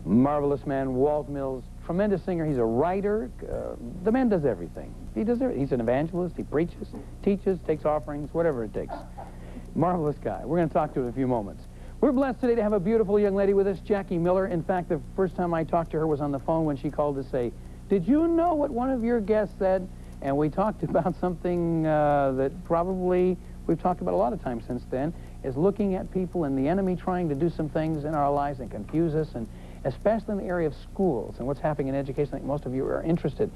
Marvelous man, Walt Mills, tremendous singer. He's a writer. The man does everything. He does everything. He's an evangelist. He preaches, teaches, takes offerings, whatever it takes. Marvelous guy. We're going to talk to him in a few moments. We're blessed today to have a beautiful young lady with us, Jackie Miller. In fact, the first time I talked to her was on the phone when she called to say, "Did you know what one of your guests said?" And we talked about something that probably we've talked about a lot of times since then, is looking at people and the enemy trying to do some things in our lives and confuse us, and especially in the area of schools and what's happening in education. I think most of you are interested.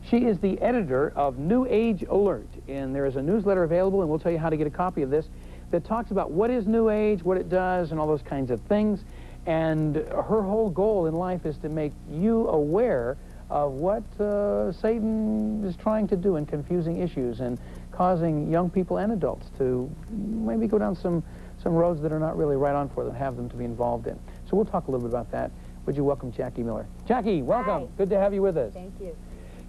She is the editor of New Age Alert, and there is a newsletter available, and we'll tell you how to get a copy of this, that talks about what is New Age, what it does, and all those kinds of things. And her whole goal in life is to make you aware of what Satan is trying to do in confusing issues and causing young people and adults to maybe go down some roads that are not really right on for them, have them to be involved in. So we'll talk a little bit about that. Would you welcome Jackie Miller? Jackie, welcome. Hi. Good to have you with us. Thank you.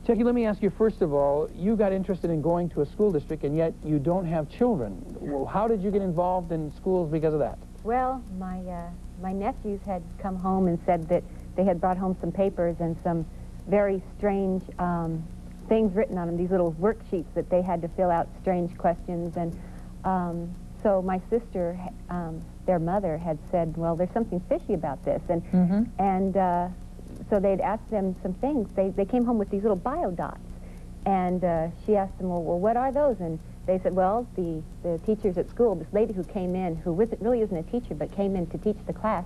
Jackie, let me ask you, first of all, you got interested in going to a school district, and yet you don't have children. Well, how did you get involved in schools because of that? Well, my nephews had come home and said that they had brought home some papers and some very strange things written on them, these little worksheets that they had to fill out strange questions. And so my sister, their mother, had said, well, there's something fishy about this. And so they'd asked them some things. They came home with these little biodots. And she asked them, well, what are those? And they said, well, the teachers at school, this lady who came in, who really isn't a teacher, but came in to teach the class,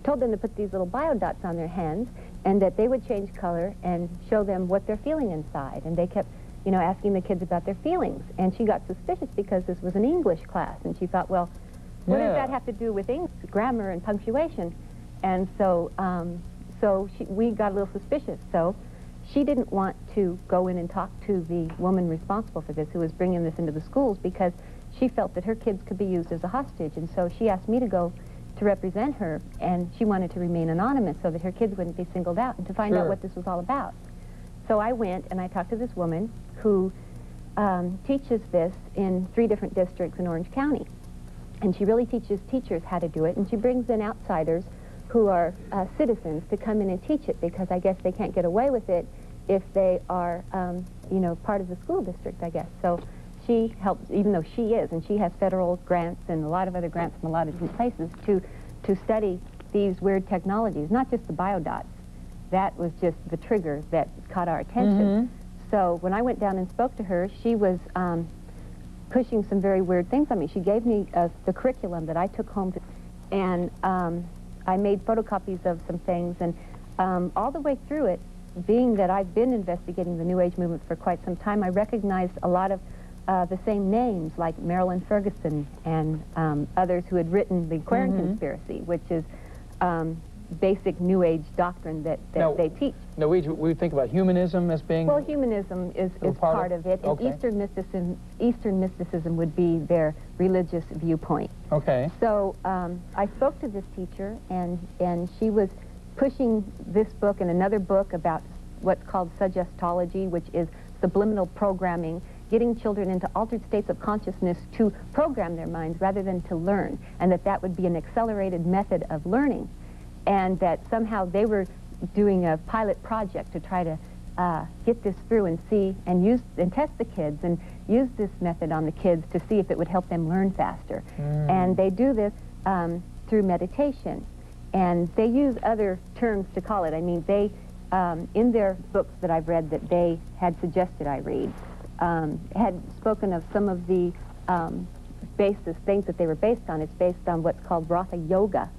told them to put these little biodots on their hands, and that they would change color and show them what they're feeling inside. And they kept, asking the kids about their feelings. And she got suspicious because this was an English class, and she thought, well, what does that have to do with English, grammar and punctuation? And so, we got a little suspicious. So she didn't want to go in and talk to the woman responsible for this, who was bringing this into the schools, because she felt that her kids could be used as a hostage. And so she asked me to go to represent her, and she wanted to remain anonymous so that her kids wouldn't be singled out, and to find out what this was all about. So I went and I talked to this woman who teaches this in 3 different districts in Orange County. And she really teaches teachers how to do it, and she brings in outsiders who are citizens to come in and teach it, because I guess they can't get away with it if they are, part of the school district, I guess. So she helps, even though she is, and she has federal grants and a lot of other grants from a lot of different places to study these weird technologies, not just the biodots. That was just the trigger that caught our attention. So when I went down and spoke to her, she was pushing some very weird things on me. She gave me the curriculum that I took home, and I made photocopies of some things, and all the way through it, being that I've been investigating the New Age movement for quite some time, I recognized a lot of the same names, like Marilyn Ferguson and others who had written the Aquarian Conspiracy, which is basic New Age doctrine that they teach. Now, we think about humanism as being... Well, humanism is part of it. Okay. And Eastern mysticism would be their religious viewpoint. Okay. So I spoke to this teacher, and she was pushing this book and another book about what's called suggestology, which is subliminal programming, getting children into altered states of consciousness to program their minds rather than to learn, and that would be an accelerated method of learning, and that somehow they were doing a pilot project to try to get this through and see and use and test the kids and use this method on the kids to see if it would help them learn faster. And they do this through meditation, and they use other terms to call it. I mean, they in their books that I've read that they had suggested I read, had spoken of some of the things that they were based on. It's based on what's called Ratha Yoga.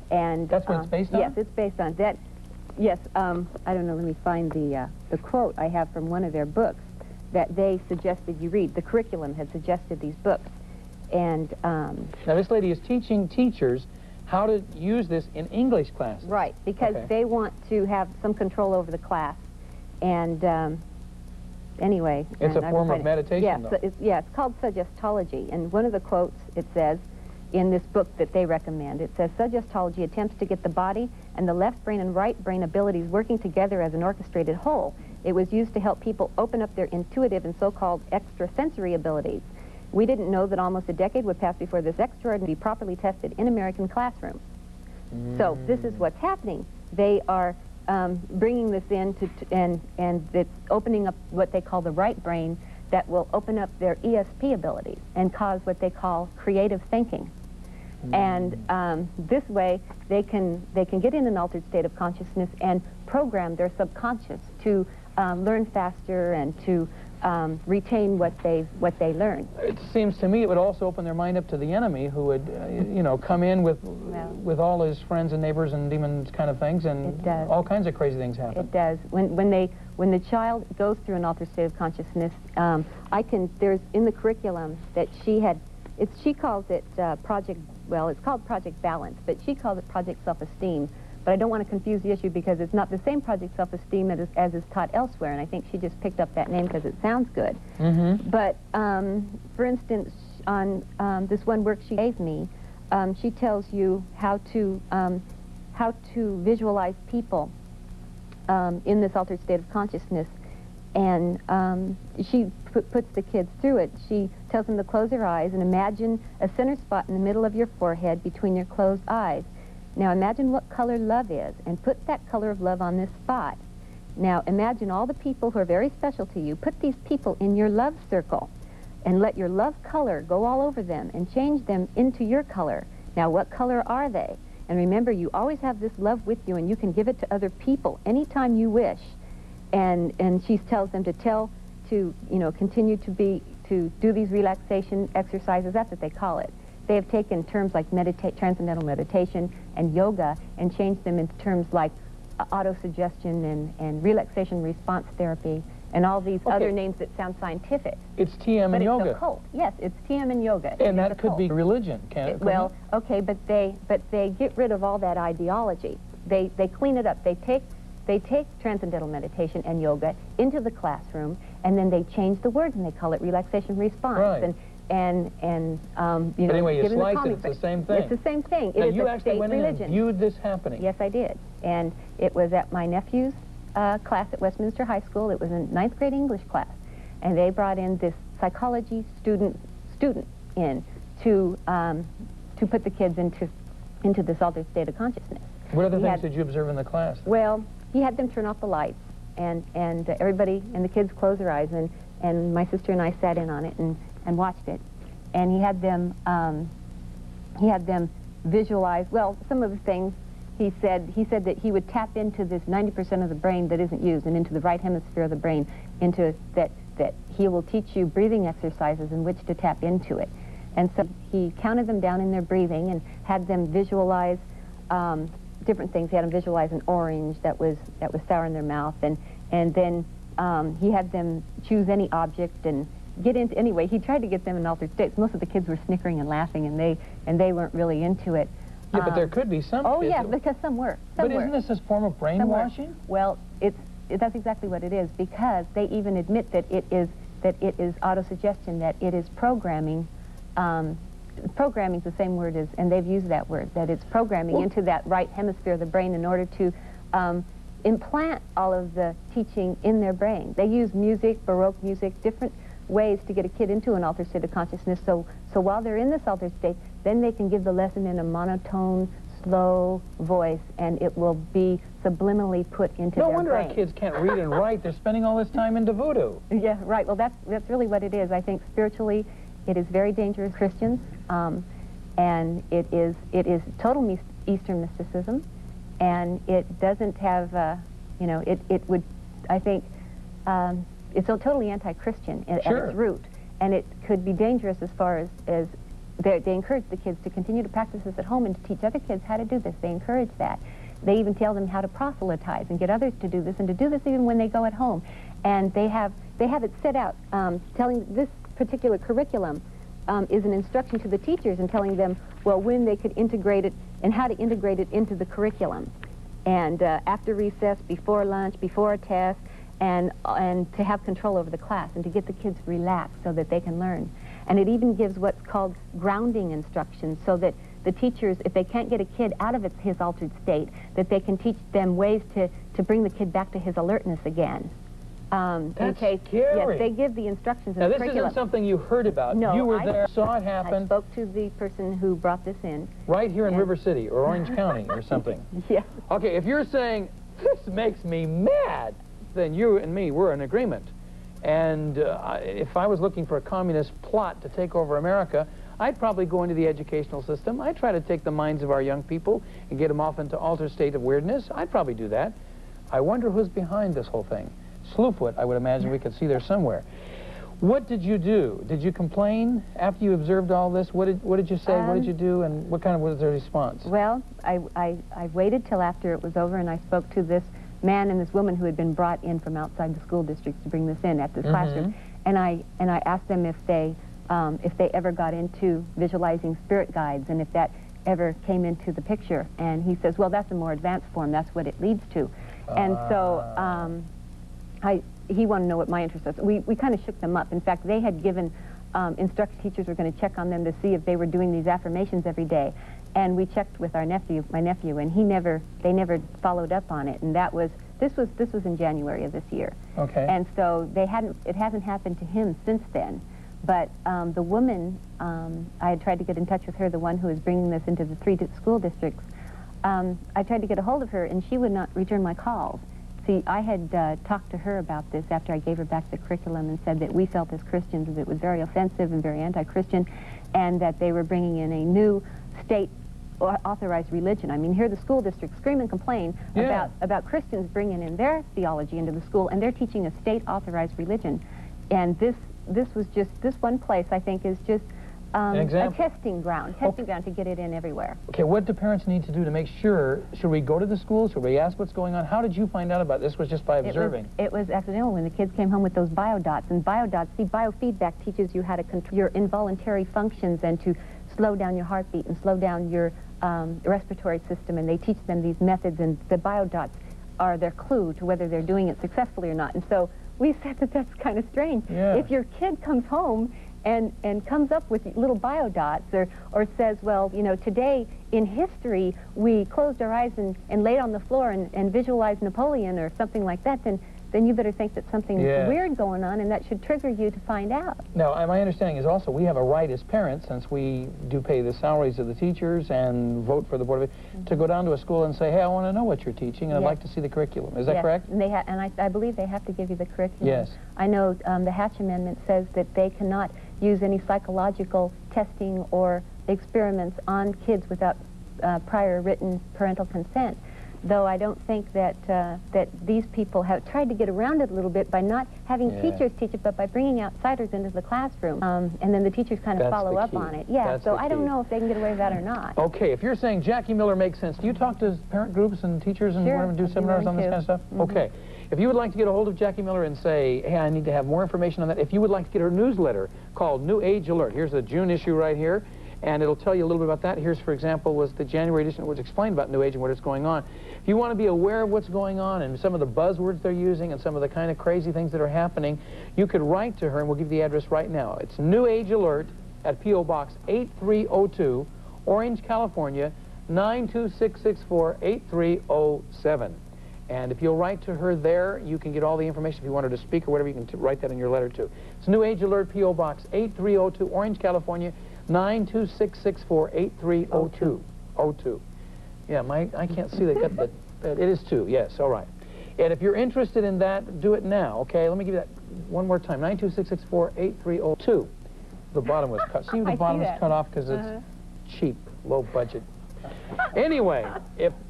And that's what it's based on? Yes, it's based on that. Yes, I don't know, let me find the quote I have from one of their books that they suggested you read. The curriculum had suggested these books. And now this lady is teaching teachers how to use this in English classes. Right, because they want to have some control over the class. And anyway. It's a form of meditation, though. It's called suggestology. And one of the quotes, it says, in this book that they recommend, it says, suggestology attempts to get the body and the left brain and right brain abilities working together as an orchestrated whole. It was used to help people open up their intuitive and so-called extrasensory abilities. We didn't know that almost a decade would pass before this extraordinary be properly tested in American classrooms. So this is what's happening. they are bringing this in and it's opening up what they call the right brain that will open up their ESP abilities and cause what they call creative thinking. And this way, they can get in an altered state of consciousness and program their subconscious to learn faster and to retain what they learn. It seems to me it would also open their mind up to the enemy, who would, you know, come in with all his friends and neighbors and demons kind of things, and all kinds of crazy things happen. It does. When the child goes through an altered state of consciousness, there's in the curriculum that she calls it it's called Project Balance, but she calls it Project Self-Esteem. But I don't want to confuse the issue because it's not the same Project Self-Esteem as is taught elsewhere, and I think she just picked up that name because it sounds good. But for instance, on this one work she gave me, she tells you how to visualize people in this altered state of consciousness, and she puts the kids through it. She tells them to close their eyes and imagine a center spot in the middle of your forehead between your closed eyes. Now imagine what color love is and put that color of love on this spot. Now imagine all the people who are very special to you. Put these people in your love circle and let your love color go all over them and change them into your color. Now what color are they? And remember, you always have this love with you and you can give it to other people anytime you wish. And she tells them to continue to do these relaxation exercises. That's what they call it. They have taken terms like transcendental meditation and yoga and changed them into terms like autosuggestion and relaxation response therapy and all these other names that sound scientific. It's TM and yoga. But it's a cult. Yes, it's TM and yoga. And that could be religion, can't it? Well, okay, but they get rid of all that ideology. They clean it up. They take transcendental meditation and yoga into the classroom, and then they change the words and they call it relaxation response. Right. And but anyway, you slice it, it's the same thing. It's the same thing. Now, it is you a actually state went religion. in and viewed this happening. Yes, I did. And it was at my nephew's class at Westminster High School. It was a 9th grade English class. And they brought in this psychology student in to put the kids into this altered state of consciousness. What other things did you observe in the class? Well, he had them turn off the lights, and everybody and the kids close their eyes, and my sister and I sat in on it and watched it, and he had them visualize. Well, some of the things he said that he would tap into this 90% of the brain that isn't used, and into the right hemisphere of the brain, into that he will teach you breathing exercises in which to tap into it. And so he counted them down in their breathing and had them visualize different things. He had them visualize an orange that was sour in their mouth, and then he had them choose any object and get into. Anyway, he tried to get them in altered states. Most of the kids were snickering and laughing, and they weren't really into it. Yeah, but there could be some Oh kids yeah, that, because some were. But isn't this a form of brainwashing? Well, that's exactly what it is, because they even admit that it is autosuggestion, that it is programming. Programming is the same word as, and they've used that word, that it's programming into that right hemisphere of the brain in order to implant all of the teaching in their brain. They use music, Baroque music, different ways to get a kid into an altered state of consciousness. So while they're in this altered state, then they can give the lesson in a monotone, slow voice, and it will be subliminally put into their brain. No wonder our kids can't read and write. They're spending all this time into voodoo. Yeah, right. Well, that's really what it is. I think spiritually, it is very dangerous Christians, and it is total Eastern mysticism, and it doesn't have, it would, I think, it's totally anti-Christian at its root, and it could be dangerous as far as they encourage the kids to continue to practice this at home and to teach other kids how to do this. They encourage that. They even tell them how to proselytize and get others to do this, and to do this even when they go at home. And they have it set out, telling this particular curriculum is an instruction to the teachers and telling them, well, when they could integrate it and how to integrate it into the curriculum. And after recess, before lunch, before a test, and to have control over the class and to get the kids relaxed so that they can learn. And it even gives what's called grounding instructions, so that the teachers, if they can't get a kid out of his altered state, that they can teach them ways to bring the kid back to his alertness again. In That's case, scary. Yes, they give the instructions in Now, the this curriculum. isn't something you heard about. No, You were I- there, saw it I happen, spoke to the person who brought this in. right here in and- River City or Orange County or something. Yes. Okay, if you're saying, this makes me mad, then you and me, we're in agreement. And if I was looking for a communist plot to take over America, I'd probably go into the educational system. I'd try to take the minds of our young people and get them off into altered state of weirdness. I'd probably do that. I wonder who's behind this whole thing. Slewfoot, I would imagine we could see there somewhere. What did you do? Did you complain after you observed all this? What did you say? What did you do? And what kind of was their response? Well, I waited till after it was over, and I spoke to this man and this woman who had been brought in from outside the school districts to bring this in at this classroom, and I asked them if they ever got into visualizing spirit guides and if that ever came into the picture. And he says, well, that's a more advanced form. That's what it leads to. And so he wanted to know what my interest was. We kind of shook them up. In fact, they had given instructor teachers were going to check on them to see if they were doing these affirmations every day. And we checked with my nephew, and they never followed up on it. And this was in January of this year. Okay. And so it hasn't happened to him since then. But the woman, I had tried to get in touch with her, the one who is bringing this into the 3 school districts. I tried to get a hold of her, and she would not return my calls. See, I had talked to her about this after I gave her back the curriculum and said that we felt as Christians that it was very offensive and very anti-Christian, and that they were bringing in a new state authorized religion. I mean, here the school districts scream and complain about Christians bringing in their theology into the school, and they're teaching a state authorized religion. And this was just, this one place, I think, is just a testing ground to get it in everywhere. Okay, what do parents need to do to make sure? Should we go to the school? Should we ask what's going on? How did you find out about this? Was just by observing? It was accidental when the kids came home with those biodots. And biodots, see, biofeedback teaches you how to control your involuntary functions and to slow down your heartbeat and slow down your respiratory system. And they teach them these methods, and the biodots are their clue to whether they're doing it successfully or not. And so we said that that's kind of strange. Yeah. If your kid comes home and comes up with little biodots or says, well, you know, today in history we closed our eyes and laid on the floor and visualized Napoleon or something like that, then you better think that something's weird going on, and that should trigger you to find out. Now, my understanding is also we have a right as parents, since we do pay the salaries of the teachers and vote for the Board of Ed, to go down to a school and say, hey, I want to know what you're teaching, and I'd like to see the curriculum. Is that correct? And, I believe they have to give you the curriculum. Yes. I know the Hatch Amendment says that they cannot use any psychological testing or experiments on kids without prior written parental consent. Though I don't think that these people have tried to get around it a little bit by not having teachers teach it, but by bringing outsiders into the classroom. And then the teachers kind of follow up on it. Yeah, so I don't know if they can get away with that or not. Okay, if you're saying Jackie Miller makes sense, do you talk to parent groups and teachers and whatever, do seminars on this kind of stuff? Okay. If you would like to get a hold of Jackie Miller and say, hey, I need to have more information on that, if you would like to get her newsletter called New Age Alert, here's the June issue right here, and it'll tell you a little bit about that. Here's, for example, was the January edition, which explained about New Age and what is going on. If you want to be aware of what's going on and some of the buzzwords they're using and some of the kind of crazy things that are happening, you could write to her, and we'll give you the address right now. It's New Age Alert at P.O. Box 8302, Orange, California, 92664 8307. And if you'll write to her there, you can get all the information. If you want her to speak or whatever, you can write that in your letter too. It's New Age Alert, P.O. Box 8302, Orange, California, 92664 8302. Yeah, I can't see they got the, it is 2, yes, all right. And if you're interested in that, do it now, okay? Let me give you that one more time, 92664 8302. The bottom was cut. See, the bottom was cut off because it's cheap, low budget. Anyway,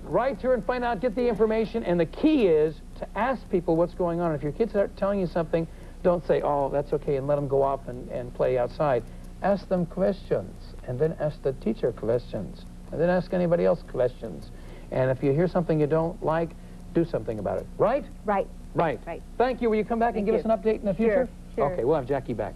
write to her and find out, get the information, and the key is to ask people what's going on. If your kids are telling you something, don't say, oh, that's okay, and let them go off and play outside. Ask them questions, and then ask the teacher questions, and then ask anybody else questions. And if you hear something you don't like, do something about it. Right? Right. Right. Thank you. Will you come back and give us an update in the future? Sure. Okay, we'll have Jackie back.